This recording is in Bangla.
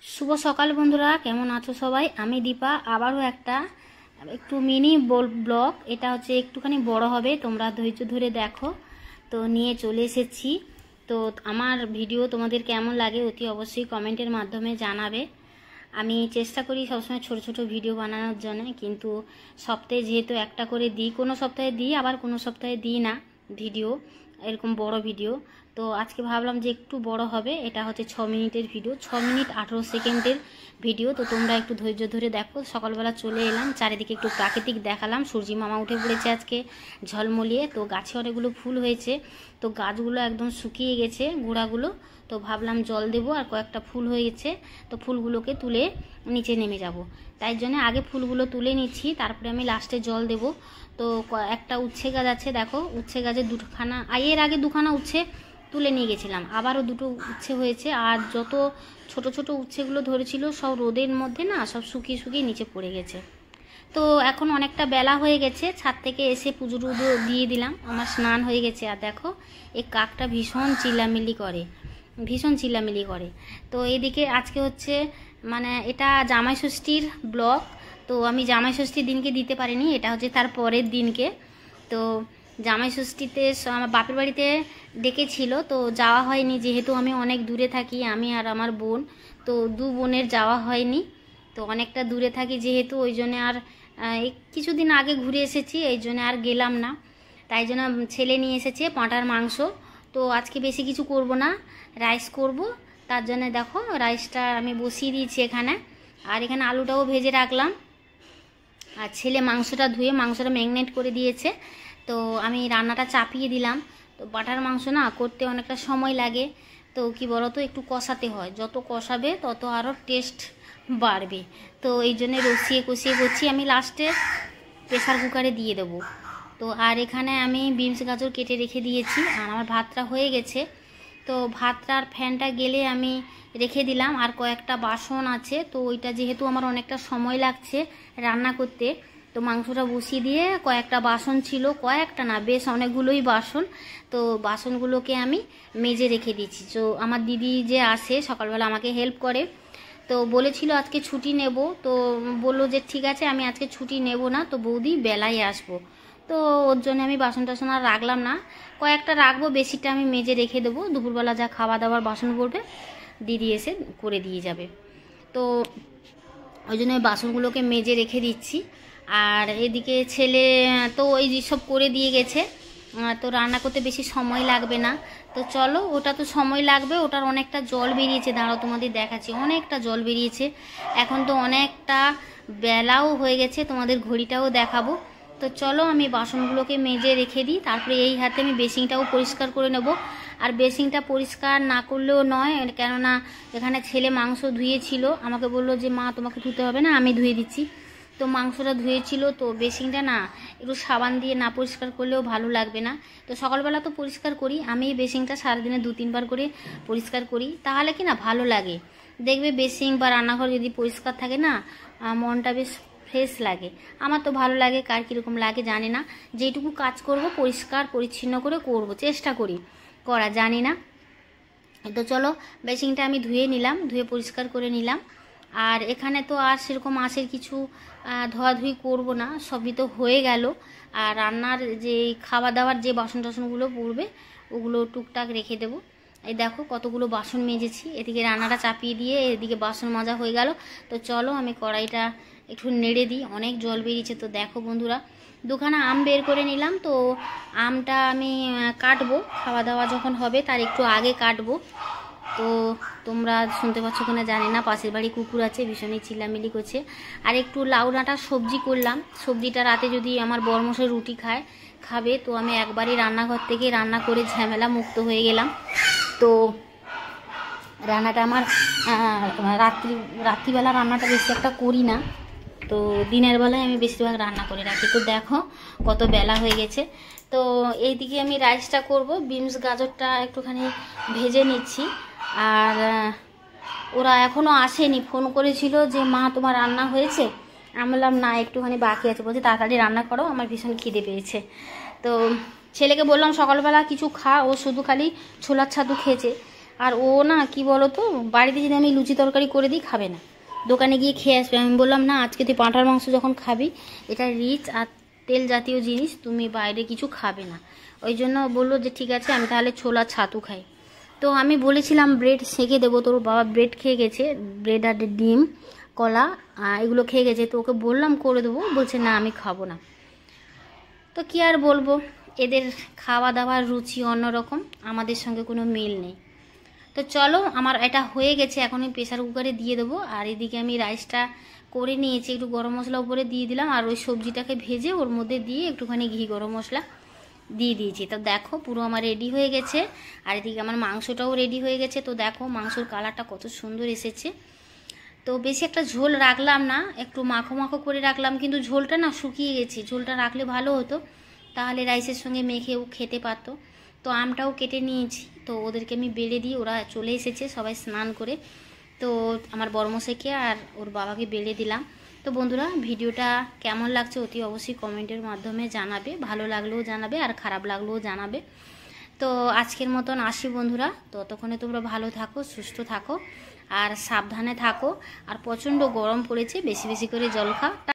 শুভ সকাল বন্ধুরা, কেমন আছো সবাই? আমি দীপা আবারও একটু মিনি ব্লগ, এটা হচ্ছে একটুখানি বড় হবে, তোমরা ধৈর্য ধরে দেখো। তো নিয়ে চলে এসেছি। তো আমার ভিডিও তোমাদের কেমন লাগে অতি অবশ্যই কমেন্টের মাধ্যমে জানাবে। আমি চেষ্টা করি সবসময় ছোট ছোট ভিডিও বানানোর জন্য, কিন্তু সপ্তাহে যেহেতু একটা করে দিই, কোনো সপ্তাহে দিই আবার কোনো সপ্তাহে দিই না ভিডিও, এরকম বড় ভিডিও। তো আজকে ভাবলাম যে একটু বড় হবে, এটা হচ্ছে 6 মিনিটের ভিডিও, 6 মিনিট 18 সেকেন্ডের ভিডিও। তো তোমরা একটু ধৈর্য ধরে দেখো। সকালবেলা চলে এলাম, চারিদিকে একটু প্রাকৃতিক দেখালাম। সূর্যি মামা উঠে পড়েছে আজকে ঝলমলিয়ে। তো গাছে অনেকগুলো ফুল হয়েছে, তো গাছগুলো একদম শুকিয়ে গেছে গোড়াগুলো। তো ভাবলাম জল দেবো, আর কয়েকটা ফুল হয়েছে, তো ফুলগুলোকে তুলে নিচে নেমে যাব। তাই জন্য আগে ফুলগুলো তুলে নিচ্ছি, তারপরে আমি লাস্টে জল দেব। তো একটা উচ্ছে গাছ আছে, দেখো উচ্ছে গাছে দুখানা, এর আগে দুখানা উচ্ছে তুলে নিয়ে গেছিলাম, আবারও দুটো উচ্ছে হয়েছে। আর যত ছোট ছোট উচ্ছেগুলো ধরেছিল সব রোদের মধ্যে না সব শুকিয়ে শুকিয়ে নিচে পড়ে গেছে। তো এখন অনেকটা বেলা হয়ে গেছে, ছাদ থেকে এসে পুজো টুজো দিয়ে দিলাম, আমার স্নান হয়ে গেছে। আর দেখো এই কাকটা ভীষণ চিল্লামিল্লি করে। তো এদিকে আজকে হচ্ছে এটা জামাই ষষ্ঠীর ব্লগ। তো আমি জামাই ষষ্ঠীর দিনকে দিতে পারিনি, এটা হচ্ছে তার পরের দিনকে। তো জামাই ষষ্ঠীতে আমার বাপের বাড়িতে ডেকেছিল, তো যাওয়া হয়নি, যেহেতু আমি অনেক দূরে থাকি, আমি আর আমার বোন, তো দু বোনের যাওয়া হয়নি। তো অনেকটা দূরে থাকি যেহেতু, ওই জন্য আর কিছুদিন আগে ঘুরে এসেছি, এই জন্য আর গেলাম না। তাই জন্য ছেলে নিয়ে এসেছে পাঁঠার মাংস। তো আজকে বেশি কিছু করব না, রাইস করব। তার জন্য দেখো রাইসটা আমি বসিয়ে দিয়েছি এখানে, আর এখানে আলুটাও ভেজে রাখলাম। আর ছেলে মাংসটা ধুয়ে মাংসটা ম্যারিনেট করে দিয়েছে, তো আমি রান্নাটা চাপিয়ে দিলাম। তো পাঁঠার মাংস না করতে অনেকটা সময় লাগে, তো কি বলো তো, একটু কষাতে হয়, যত কষাবে তত আরও টেস্ট বাড়বে। তো এই জন্য কষিয়ে করছি, আমি লাস্টে প্রেসার কুকারে দিয়ে দেবো। তো আর এখানে আমি বিনস গাজর কেটে রেখে দিয়েছি, আর আমার ভাতটা হয়ে গেছে। তো ভাতটার ফ্যানটা গেলে আমি রেখে দিলাম। আর কয়েকটা বাসন আছে, তো ওইটা যেহেতু আমার অনেকটা সময় লাগছে রান্না করতে, তো মাংসটা বসিয়ে দিয়ে কয়েকটা বাসন ছিল, কয়েকটা না বেশ অনেকগুলোই বাসন, তো বাসনগুলোকে আমি মেজে রেখে দিচ্ছি। তো আমার দিদি যে আসে সকালবেলা আমাকে হেল্প করে, তো বলেছিল আজকে ছুটি নেব, তো বললো যে ঠিক আছে আমি আজকে ছুটি নেব না, তো বৌদি বেলায় আসবো। তো ওর জন্য আমি বাসন টাসন আর রাখলাম না, কয়েকটা রাখবো, বেশিটা আমি মেজে রেখে দেবো। দুপুরবেলা যা খাওয়া দাওয়ার বাসন পড়বে দিদি এসে করে দিয়ে যাবে। তো ওই জন্য বাসনগুলোকে মেজে রেখে দিচ্ছি। আর এদিকে ছেলে তো ওই সব করে দিয়ে গেছে, তো রান্না করতে বেশি সময় লাগবে না। তো চলো, ওটা তো সময় লাগবে, ওটার অনেকটা জল বেরিয়েছে, দাঁড়াও তোমাদের দেখাচ্ছি, অনেকটা জল বেরিয়েছে। এখন তো অনেকটা বেলাও হয়ে গেছে, তোমাদের ঘড়িটাও দেখাবো। তো চলো আমি বাসনগুলোকে মেজে রেখে দিই, তারপরে এই হাতে আমি বেসিনটাও পরিষ্কার করে নেব। আর বেসিনটা পরিষ্কার না করলেও নয়, কেননা এখানে ছেলে মাংস ধুয়েছিল, আমাকে বললো যে মা তোমাকে ধুতে হবে না, আমি ধুয়ে দিচ্ছি। তো মাংসটা ধুয়েছিল, তো বেসিনটা না একটু সাবান দিয়ে না পরিষ্কার করলেও ভালো লাগবে না। তো সকালবেলা তো পরিষ্কার করি আমি, এই বেসিনটা সারাদিনে 2-3 বার করে পরিষ্কার করি, তাহলে কি না ভালো লাগে। দেখবে বেসিন বা রান্নাঘর যদি পরিষ্কার থাকে না, মনটা বেশ ফ্রেশ লাগে। আমার তো ভালো লাগে, কার কীরকম লাগে জানি না। যেটুকু কাজ করব পরিষ্কার পরিচ্ছন্ন করে করব, চেষ্টা করি করা, জানি না। তো চলো বেসিনটা আমি ধুয়ে নিলাম, ধুয়ে পরিষ্কার করে নিলাম। আর এখানে তো আর সেরকম মাছের কিছু ধোয়াধুয়ি করব না, সবই তো হয়ে গেল। আর রান্নার যে খাওয়া দাওয়ার যে বাসন টাসনগুলো পড়বে ওগুলো টুকটাক রেখে দেবো। এই দেখো কতগুলো বাসন মেজেছি, এদিকে রান্নাটা চাপিয়ে দিয়ে এদিকে বাসন মাজা হয়ে গেল। তো চলো আমি কড়াইটা একটু নেড়ে দিই, অনেক জল বেরিয়েছে। তো দেখো বন্ধুরা, দুখানা আম বের করে নিলাম, তো আমটা আমি কাটবো, খাওয়া দাওয়া যখন হবে তার একটু আগে কাটবো। তো তোমরা শুনতে পাচ্ছ কিনা জানি না, পাশের বাড়ি কুকুর আছে, ভীষণই চিল্লামিল্লি করছে। আর একটু লাউ ডাঁটার সবজি করলাম, সবজিটা রাতে যদি আমার বরমশাই রুটি খাবে, তো আমি একবারই রান্নাঘর থেকে রান্না করে ঝামেলা মুক্ত হয়ে গেলাম। তো রান্নাটা আমার রাত্রিবেলা রান্নাটা বেশি একটা করি না, তো দিনের বেলায় আমি বেশিরভাগ রান্না করে রাখি। তো দেখো কত বেলা হয়ে গেছে। তো এইদিকে আমি রাইসটা করব, বিনস গাজরটা একটুখানি ভেজে নিচ্ছি। আর ওরা এখনও আসেনি, ফোন করেছিল যে মা তোমার রান্না হয়েছে, আমি বললাম না একটুখানি বাকি আছে, বলছে তাড়াতাড়ি রান্না করো, আমার ভীষণ খিদে পেয়েছে। তো ছেলেকে বললাম সকালবেলা কিছু খা, ও শুধু খালি ছোলার ছাতু খেয়েছে, আর ও না কি বলো তো, বাড়িতে যদি আমি লুচি তরকারি করে দিই খাবে না, দোকানে গিয়ে খেয়ে আসবে। আমি বললাম না, আজকে তুই পাঁঠার মাংস যখন খাবি, এটা রিচ আর তেল জাতীয় জিনিস, তুমি বাইরে কিছু খাবে না। ওই জন্য বললো যে ঠিক আছে, আমি তাহলে ছোলা ছাতু খাই। তো আমি বলেছিলাম ব্রেড সেঁকে দেবো, তোর বাবা ব্রেড খেয়ে গেছে, ব্রেড আর ডিম কলা এগুলো খেয়ে গেছে। তো ওকে বললাম করে দেবো, বলছে না আমি খাবো না। তো কি আর বলবো, এদের খাওয়া দাওয়ার রুচি অন্যরকম, আমাদের সঙ্গে কোনো মিল নেই। তো চলো, আমার এটা হয়ে গেছে, এখন আমি প্রেসার কুকারে দিয়ে দেবো। আর এদিকে আমি রাইসটা করে নিয়েছি, একটু গরম মশলা উপরে দিয়ে দিলাম, আর ওই সবজিটাকে ভেজে ওর মধ্যে দিয়ে একটুখানি ঘি গরম মশলা দিয়ে দিয়েছি। তো দেখো পুরো আমার রেডি হয়ে গেছে। আর এদিকে আমার মাংসটাও রেডি হয়ে গেছে। তো দেখো মাংসর কালারটা কত সুন্দর এসেছে। তো বেশি একটা ঝোল রাখলাম না, একটু মাখো মাখো করে রাখলাম, কিন্তু ঝোলটা না শুকিয়ে গেছে। ঝোলটা রাখলে ভালো হতো, তাহলে রাইসের সঙ্গে মেখেও খেতে পারতো। তো আমটাও কেটে নিয়েছি, তো ওদেরকে আমি বেলে দিই, ওরা চলে এসেছে সবাই স্নান করে। তো আমার বড়মশাইকে আর ওর বাবাকে বেলে দিলাম। তো বন্ধুরা, ভিডিওটা কেমন লাগছে অতি অবশ্যই কমেন্টের মাধ্যমে জানাবে, ভালো লাগলেও জানাবে আর খারাপ লাগলেও জানাবে। তো আজকের মতন আসি বন্ধুরা, ততক্ষণে তোমরা ভালো থাকো, সুস্থ থাকো আর সাবধানে থাকো। আর প্রচণ্ড গরম পড়েছে, বেশি বেশি করে জল খাও।